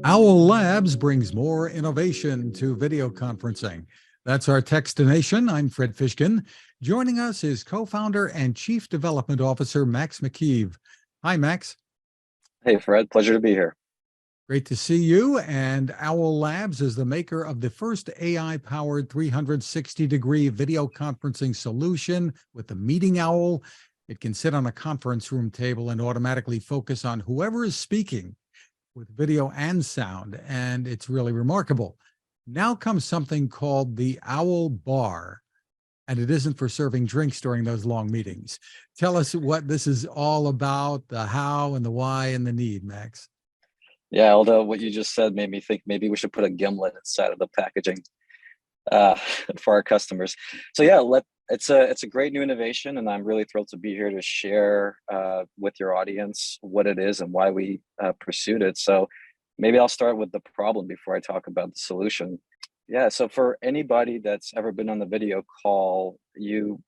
Owl Labs brings more innovation to video conferencing. That's our Techstination. I'm Fred Fishkin. Joining us is co-founder and chief development officer, Max Makeev. Hi, Max. Hey, Fred. Pleasure to be here. Great to see you. And Owl Labs is the maker of the first AI-powered 360-degree video conferencing solution with the Meeting Owl. It can sit on a conference room table and automatically focus on whoever is speaking with video and sound, and it's really remarkable. Now comes something called the Owl Bar, and it isn't for serving drinks during those long meetings. Tell us what this is all about, the how and the why and the need, Max. Yeah, although what you just said made me think maybe we should put a gimlet inside of the packaging for our customers. So yeah, it's a great new innovation, and I'm really thrilled to be here to share with your audience what it is and why we pursued it. So maybe I'll start with the problem before I talk about the solution. Yeah, so for anybody that's ever been on the video call, you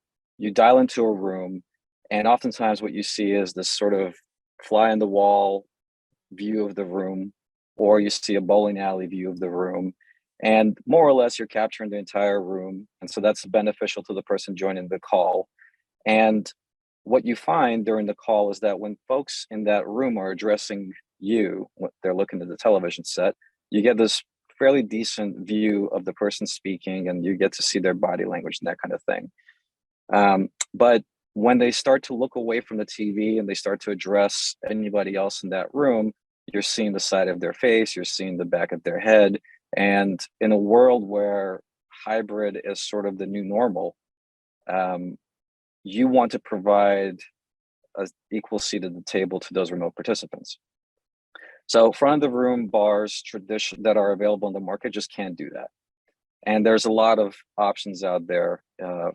dial into a room, and oftentimes what you see is this sort of fly on the wall view of the room, or you see a bowling alley view of the room. And more or less, you're capturing the entire room. And so that's beneficial to the person joining the call. And what you find during the call is that when folks in that room are addressing you, when they're looking at the television set, you get this fairly decent view of the person speaking, and you get to see their body language and that kind of thing. But when they start to look away from the TV and they start to address anybody else in that room, you're seeing the side of their face, you're seeing the back of their head. And in a world where hybrid is sort of the new normal, you want to provide an equal seat at the table to those remote participants. So front of the room bars that are available in the market just can't do that. And there's a lot of options out there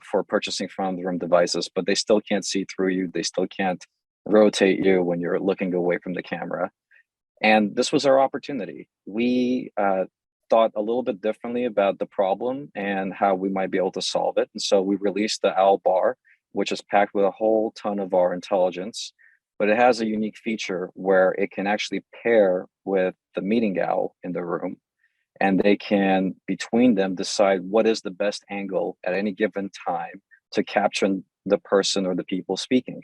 for purchasing front of the room devices, but they still can't see through you. They still can't rotate you when you're looking away from the camera. And this was our opportunity. We thought a little bit differently about the problem and how we might be able to solve it. And so we released the Owl Bar, which is packed with a whole ton of our intelligence, but it has a unique feature where it can actually pair with the Meeting Owl in the room, and they can, between them, decide what is the best angle at any given time to capture the person or the people speaking.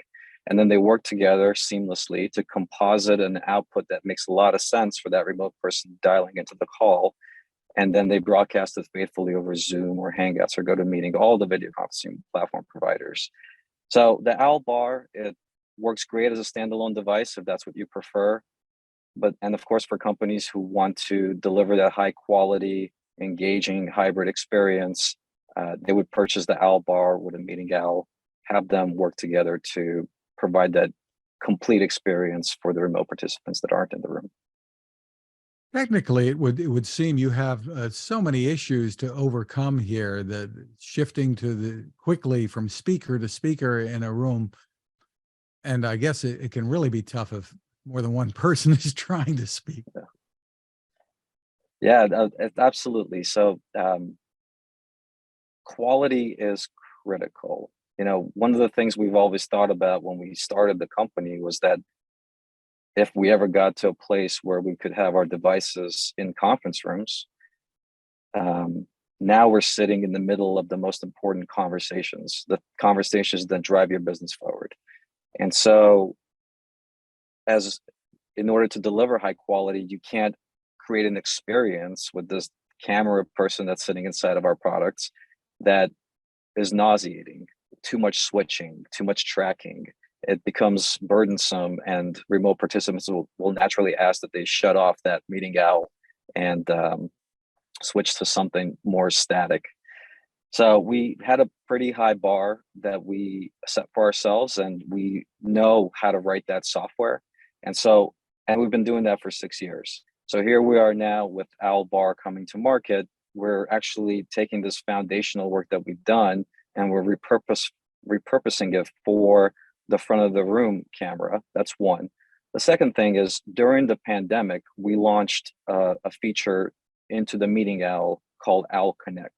And then they work together seamlessly to composite an output that makes a lot of sense for that remote person dialing into the call. And then they broadcast it faithfully over Zoom or Hangouts or GoToMeeting, all the video conferencing platform providers. So the Owl Bar, it works great as a standalone device if that's what you prefer. And of course, for companies who want to deliver that high quality, engaging hybrid experience, they would purchase the Owl Bar with a Meeting Owl, have them work together to provide that complete experience for the remote participants that aren't in the room. Technically, it would seem you have so many issues to overcome here, that shifting quickly from speaker to speaker in a room. And I guess it can really be tough if more than one person is trying to speak. Yeah, absolutely. So quality is critical. You know, one of the things we've always thought about when we started the company was that if we ever got to a place where we could have our devices in conference rooms, now we're sitting in the middle of the most important conversations, the conversations that drive your business forward. And so in order to deliver high quality, you can't create an experience with this camera person that's sitting inside of our products that is nauseating. Too much switching, too much tracking. It becomes burdensome, and remote participants will naturally ask that they shut off that Meeting Owl and switch to something more static. So we had a pretty high bar that we set for ourselves, and we know how to write that software. And we've been doing that for 6 years. So here we are now with Owl Bar coming to market. We're actually taking this foundational work that we've done, and we're repurposing it for the front of the room camera. That's one. The second thing is, during the pandemic, we launched a feature into the Meeting Owl called Owl Connect.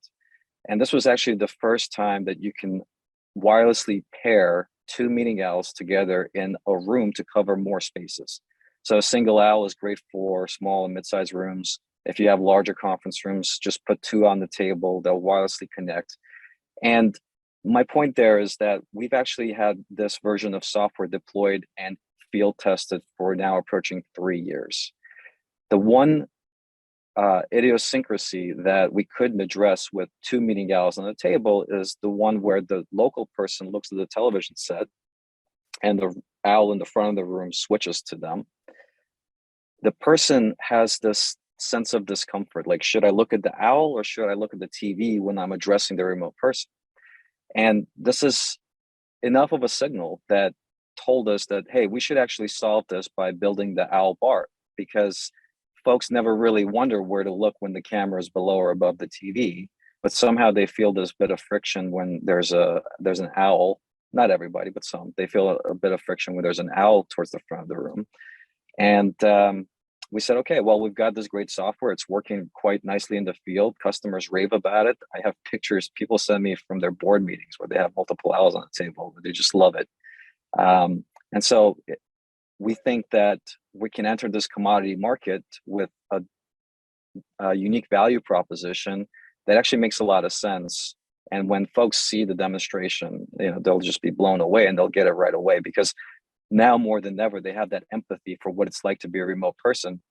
And this was actually the first time that you can wirelessly pair two Meeting Owls together in a room to cover more spaces. So a single owl is great for small and mid-sized rooms. If you have larger conference rooms, just put two on the table, they'll wirelessly connect. And my point there is that we've actually had this version of software deployed and field tested for now approaching 3 years. The one idiosyncrasy that we couldn't address with two meeting owls on the table is the one where the local person looks at the television set and the owl in the front of the room switches to them. The person has this sense of discomfort, like, should I look at the owl or should I look at the TV when I'm addressing the remote person? And this is enough of a signal that told us that, hey, we should actually solve this by building the owl bar, because folks never really wonder where to look when the camera is below or above the TV, but somehow they feel this bit of friction when there's an owl. Not everybody, but some. They feel a bit of friction when there's an owl towards the front of the room. And we said, okay, well, we've got this great software. It's working quite nicely in the field. Customers rave about it. I have pictures people send me from their board meetings where they have multiple owls on the table. They just love it. And so we think that we can enter this commodity market with a unique value proposition that actually makes a lot of sense. And when folks see the demonstration, they'll just be blown away, and they'll get it right away, because now more than ever, they have that empathy for what it's like to be a remote person.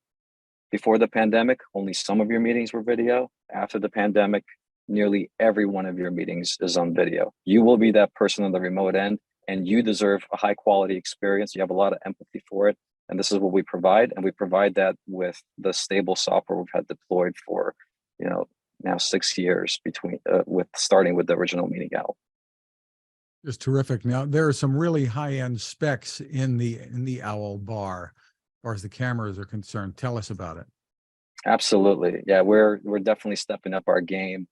Before the pandemic, only some of your meetings were video. After the pandemic, nearly every one of your meetings is on video. You will be that person on the remote end, and you deserve a high quality experience. You have a lot of empathy for it. And this is what we provide. And we provide that with the stable software we've had deployed for, now 6 years starting with the original meeting owl. Just terrific. Now, there are some really high-end specs in the Owl Bar, as far as the cameras are concerned. Tell us about it. Absolutely. Yeah, we're definitely stepping up our game.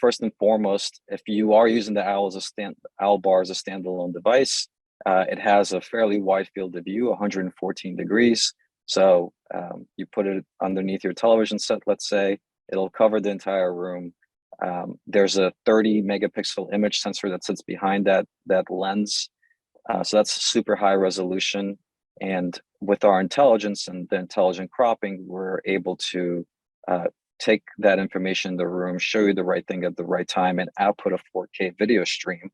First and foremost, if you are using the Owl Bar as a standalone device, it has a fairly wide field of view, 114 degrees. So you put it underneath your television set, let's say, it'll cover the entire room. There's a 30 megapixel image sensor that sits behind that lens. So that's super high resolution. And with our intelligence and the intelligent cropping, we're able to take that information in the room, show you the right thing at the right time, and output a 4K video stream.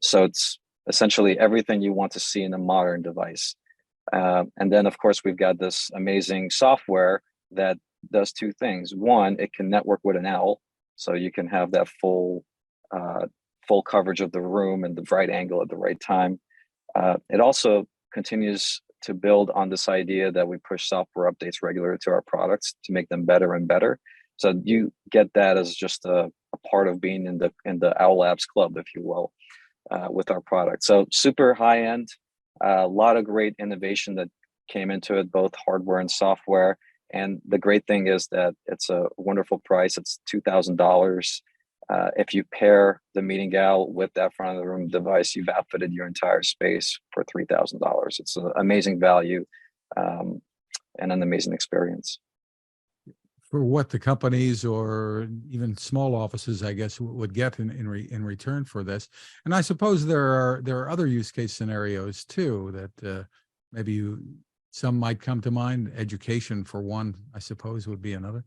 So it's essentially everything you want to see in a modern device. And then, of course, we've got this amazing software that does two things. One, it can network with an owl, so you can have that full coverage of the room and the right angle at the right time. It also continues to build on this idea that we push software updates regularly to our products to make them better and better. So you get that as just a part of being in the Owl Labs club, if you will, with our product. So super high end, a lot of great innovation that came into it, both hardware and software. And the great thing is that it's a wonderful price. It's $2,000. If you pair the meeting owl with that front of the room device, you've outfitted your entire space for $3,000. It's an amazing value and an amazing experience. For what the companies or even small offices, I guess, would get in return for this. And I suppose there are other use case scenarios too that maybe some might come to mind. Education, for one, I suppose, would be another.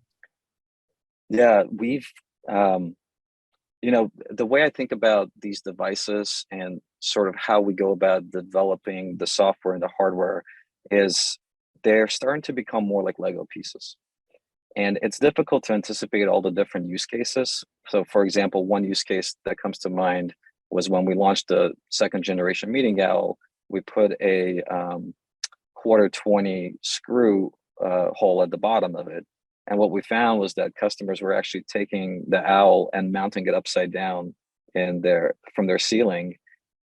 Yeah, we've the way I think about these devices and sort of how we go about developing the software and the hardware is they're starting to become more like Lego pieces. And it's difficult to anticipate all the different use cases. So, for example, one use case that comes to mind was when we launched the second generation meeting owl. We put a quarter 20 screw hole at the bottom of it. And what we found was that customers were actually taking the owl and mounting it upside down from their ceiling.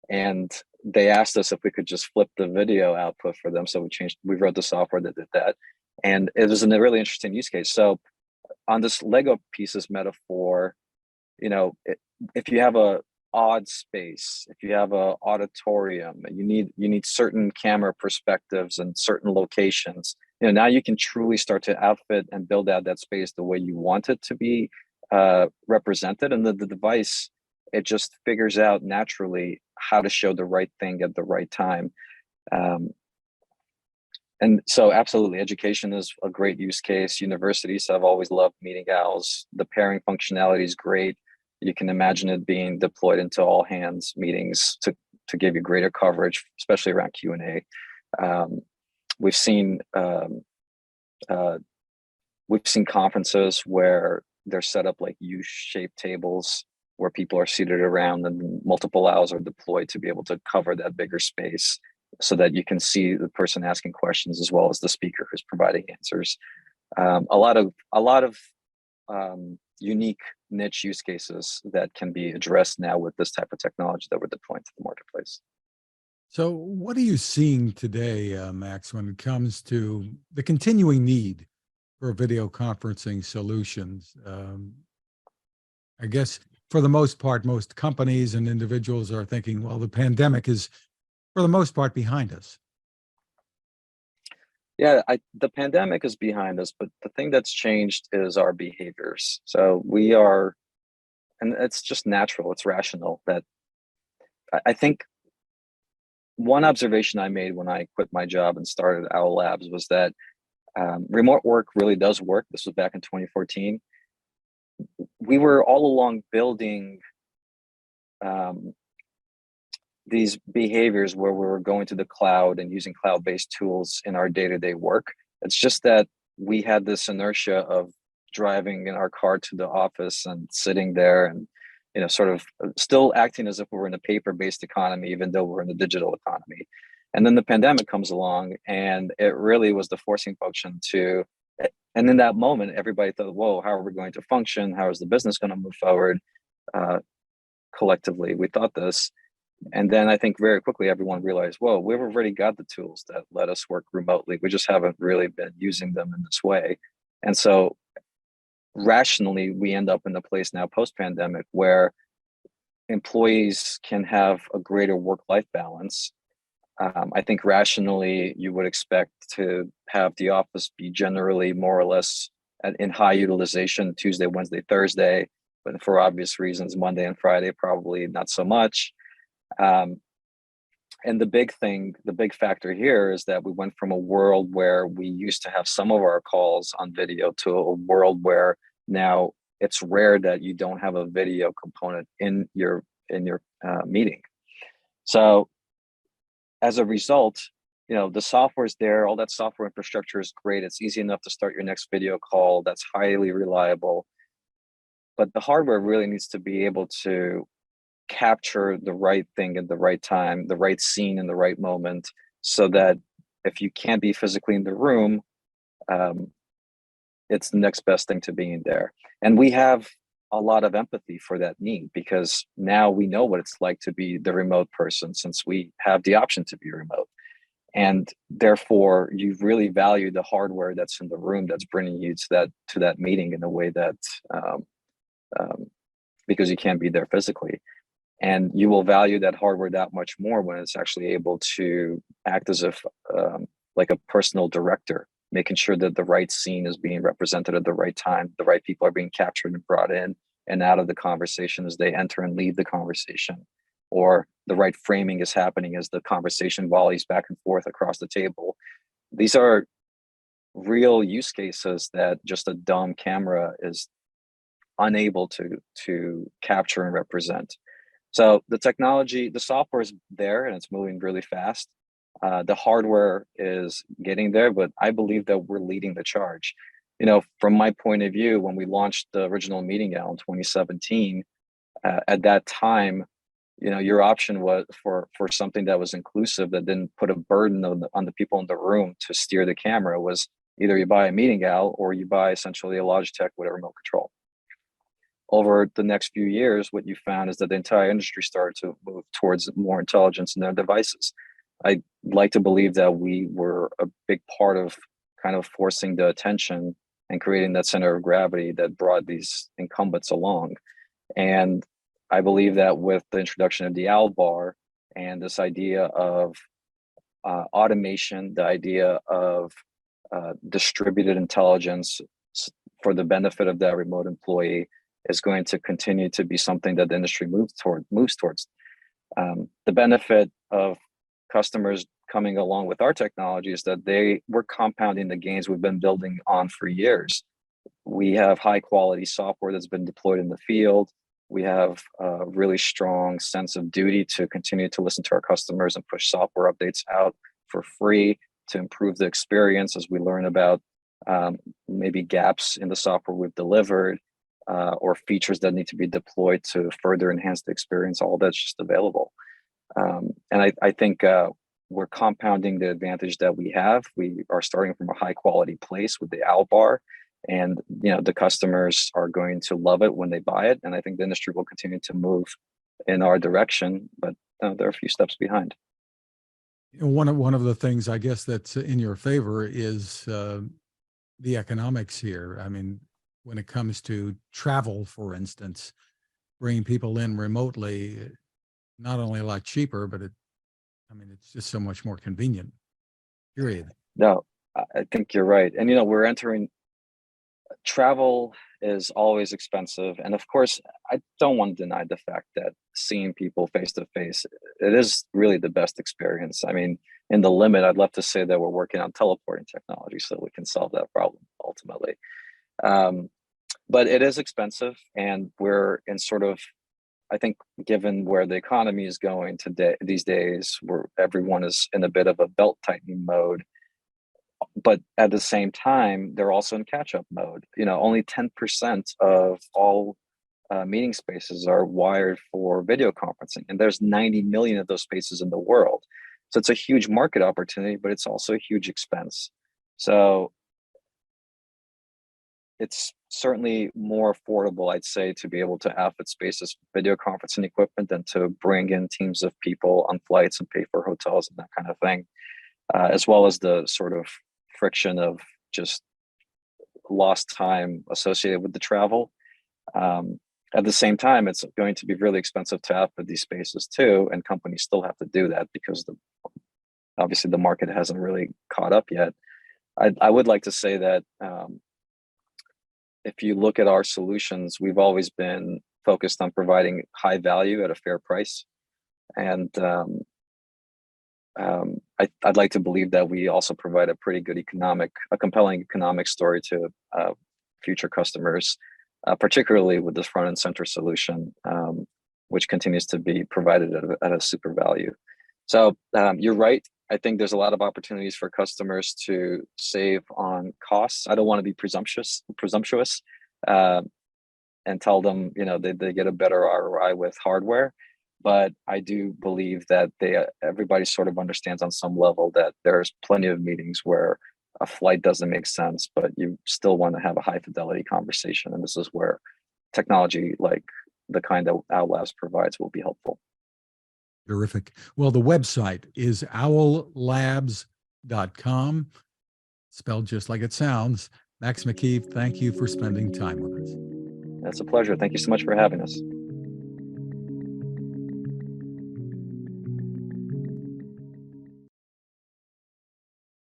And they asked us if we could just flip the video output for them. So we wrote the software that did that. And it was a really interesting use case. So on this Lego pieces metaphor, if you have a odd space, if you have a auditorium, you need certain camera perspectives and certain locations. Now you can truly start to outfit and build out that space the way you want it to be represented. And the device, it just figures out naturally how to show the right thing at the right time. And so absolutely, education is a great use case. Universities have always loved meeting owls. The pairing functionality is great. You can imagine it being deployed into all hands meetings to give you greater coverage, especially around Q&A. We've seen conferences where they're set up like U-shaped tables where people are seated around and multiple owls are deployed to be able to cover that bigger space so that you can see the person asking questions as well as the speaker who's providing answers. A lot of unique niche use cases that can be addressed now with this type of technology that we're deploying to the marketplace. So what are you seeing today, Max, when it comes to the continuing need for video conferencing solutions? I guess for the most part, most companies and individuals are thinking, well, the pandemic is for the most part behind us. Yeah, the pandemic is behind us, but the thing that's changed is our behaviors. So we are, and it's just natural, it's rational that I think one observation I made when I quit my job and started Owl Labs was that remote work really does work. This was back in 2014. We were all along building these behaviors where we were going to the cloud and using cloud-based tools in our day-to-day work. It's just that we had this inertia of driving in our car to the office and sitting there and, you know, sort of still acting as if we were in a paper-based economy, even though we're in the digital economy. And then the pandemic comes along and it really was the forcing function to, and in that moment, everybody thought, whoa, how are we going to function? How is the business going to move forward? Collectively, we thought this. And then I think very quickly, everyone realized, whoa, we've already got the tools that let us work remotely. We just haven't really been using them in this way. And so rationally, we end up in a place now post-pandemic where employees can have a greater work-life balance. I think rationally, you would expect to have the office be generally more or less in high utilization Tuesday, Wednesday, Thursday, but for obvious reasons, Monday and Friday, probably not so much. And the big factor here is that we went from a world where we used to have some of our calls on video to a world where now it's rare that you don't have a video component in your meeting. So as a result, you know, the software's there, all that software infrastructure is great. It's easy enough to start your next video call. That's highly reliable. But the hardware really needs to be able to capture the right thing at the right time, the right scene in the right moment, so that if you can't be physically in the room, it's the next best thing to being there. And we have a lot of empathy for that need because now we know what it's like to be the remote person since we have the option to be remote. And therefore, you really value the hardware that's in the room that's bringing you to that meeting in a way that because you can't be there physically. And you will value that hardware that much more when it's actually able to act as if like a personal director, making sure that the right scene is being represented at the right time, the right people are being captured and brought in and out of the conversation as they enter and leave the conversation, or the right framing is happening as the conversation volleys back and forth across the table. These are real use cases that just a dumb camera is unable to capture and represent. So the technology, the software is there and it's moving really fast. The hardware is getting there, but I believe that we're leading the charge. You know, from my point of view, when we launched the original Meeting Owl in 2017, at that time, you know, your option was for something that was inclusive, that didn't put a burden on the people in the room to steer the camera, was either you buy a Meeting Owl or you buy essentially a Logitech with a remote control. Over the next few years, what you found is that the entire industry started to move towards more intelligence in their devices. I like to believe that we were a big part of kind of forcing the attention and creating that center of gravity that brought these incumbents along. And I believe that with the introduction of the Owl Bar and this idea of automation, the idea of distributed intelligence for the benefit of that remote employee is going to continue to be something that the industry moves towards. The benefit of customers coming along with our technology is that we're compounding the gains we've been building on for years. We have high quality software that's been deployed in the field. We have a really strong sense of duty to continue to listen to our customers and push software updates out for free to improve the experience as we learn about maybe gaps in the software we've delivered or features that need to be deployed to further enhance the experience. All that's just available. And I think we're compounding the advantage that we have. We are starting from a high quality place with the Owl Bar, and the customers are going to love it when they buy it. And I think the industry will continue to move in our direction, but they're a few steps behind. One of the things I guess that's in your favor is the economics here. I mean, when it comes to travel, for instance, bringing people in remotely, not only a lot cheaper, but it's just so much more convenient, period. No, I think you're right. And, we're entering, travel is always expensive. And of course, I don't want to deny the fact that seeing people face to face, it is really the best experience. I mean, in the limit, I'd love to say that we're working on teleporting technology so we can solve that problem ultimately. But it is expensive, and we're in sort of, I think, given where the economy is going today, these days, where everyone is in a bit of a belt tightening mode, but at the same time, they're also in catch-up mode. Only 10% of all meeting spaces are wired for video conferencing, and there's 90 million of those spaces in the world. So it's a huge market opportunity, but it's also a huge expense. So it's certainly more affordable, I'd say, to be able to outfit spaces with video conferencing equipment than to bring in teams of people on flights and pay for hotels and that kind of thing, as well as the sort of friction of just lost time associated with the travel. At the same time, it's going to be really expensive to outfit these spaces too, and companies still have to do that because obviously the market hasn't really caught up yet. I would like to say that if you look at our solutions, we've always been focused on providing high value at a fair price. And I'd like to believe that we also provide a pretty good a compelling economic story to future customers, particularly with this front and center solution, which continues to be provided at a super value. So you're right. I think there's a lot of opportunities for customers to save on costs. I don't want to be presumptuous and tell them, they get a better ROI with hardware. But I do believe that everybody sort of understands on some level that there's plenty of meetings where a flight doesn't make sense, but you still want to have a high fidelity conversation. And this is where technology like the kind that Owl Labs provides will be helpful. Terrific. Well, the website is owllabs.com, spelled just like it sounds. Max Makeev, thank you for spending time with us. That's a pleasure. Thank you so much for having us.